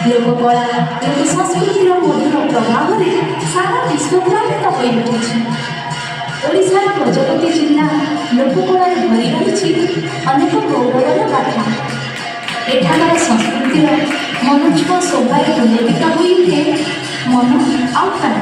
ଲୋକକଳା ଲୋକ ସଂସ୍କୃତିର ମଧୁର ପ୍ରଭାବରେ ସାରା ବିଶ୍ୱ ପ୍ରଭାବିତ ହୋଇ ରହିଛି। ଓଡ଼ିଶାର ଗଜପତି ଜିଲ୍ଲା ଲୋକକଳାରେ ଭରି ରହିଛି ଅନେକ ଗୌରବର ଗାଥା। ଏଠାକାର ସଂସ୍କୃତିର ମନୋଚ୍ଛୁଆ ଶୋଭାରେ ପୁଲକିତ ହୋଇ ଉଠେ ମନ ଆଉ ପ୍ରାଣ।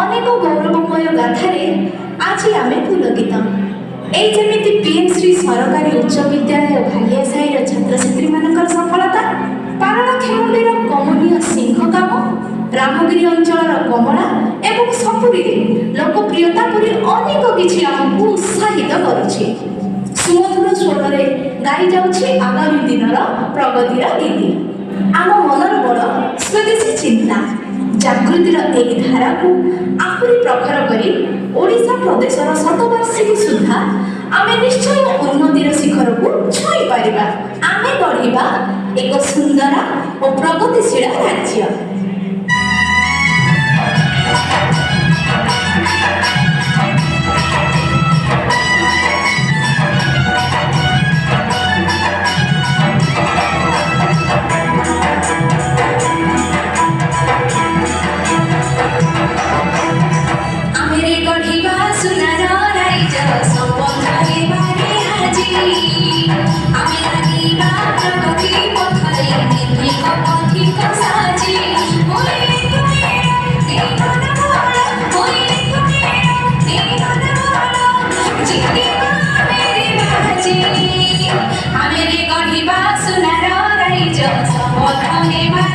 ଅନେକ ଗୌରବମୟ ଗାଥାରେ ଆଜି ଆମେ ପୁଲକିତ। ଏଇ ଯେମିତି ପିଏମ୍ ଶ୍ରୀ ସରକାରୀ ଉଚ୍ଚ ବିଦ୍ୟାଳୟ ଭାଲିଆ ସାହିର ଛାତ୍ରଛାତ୍ରୀମାନଙ୍କର ସଫଳତା, ପାରଳାଖେମୁଣ୍ଡିର କମନୀୟ ସିଂହ କାମ, ରାମଗିରି ଅଞ୍ଚଳର କମଳା ଏବଂ ସପୁରୀରେ ଲୋକପ୍ରିୟତା ପରି ଅନେକ କିଛି ଆମକୁ ଉତ୍ସାହିତ କରୁଛି। ସୁମଧୁର ସ୍ୱରରେ ଗାଇ ଯାଉଛି ଆଗାମୀ ଦିନର ପ୍ରଗତିର ଗୀତି। ଆମ ମନର ବଡ଼ ସ୍ୱଦେଶୀ ଚିନ୍ତା ଜାଗୃତିର ଏହି ଧାରାକୁ ଆହୁରି ପ୍ରଖର କରି ଓଡ଼ିଶା ପ୍ରଦେଶର ଶତବାର୍ଷିକୀ ସୁଦ୍ଧା ଆମେ ନିଶ୍ଚୟ ଉନ୍ନତିର ଶିଖରକୁ ଛୁଇଁ ପାରିବା। ଆମେ ଗଢ଼ିବା ଏକ ସୁନ୍ଦର ଓ ପ୍ରଗତିଶୀଳ ରାଜ୍ୟ। America, Hiba, Sunara, Raija, Samodha, Hema.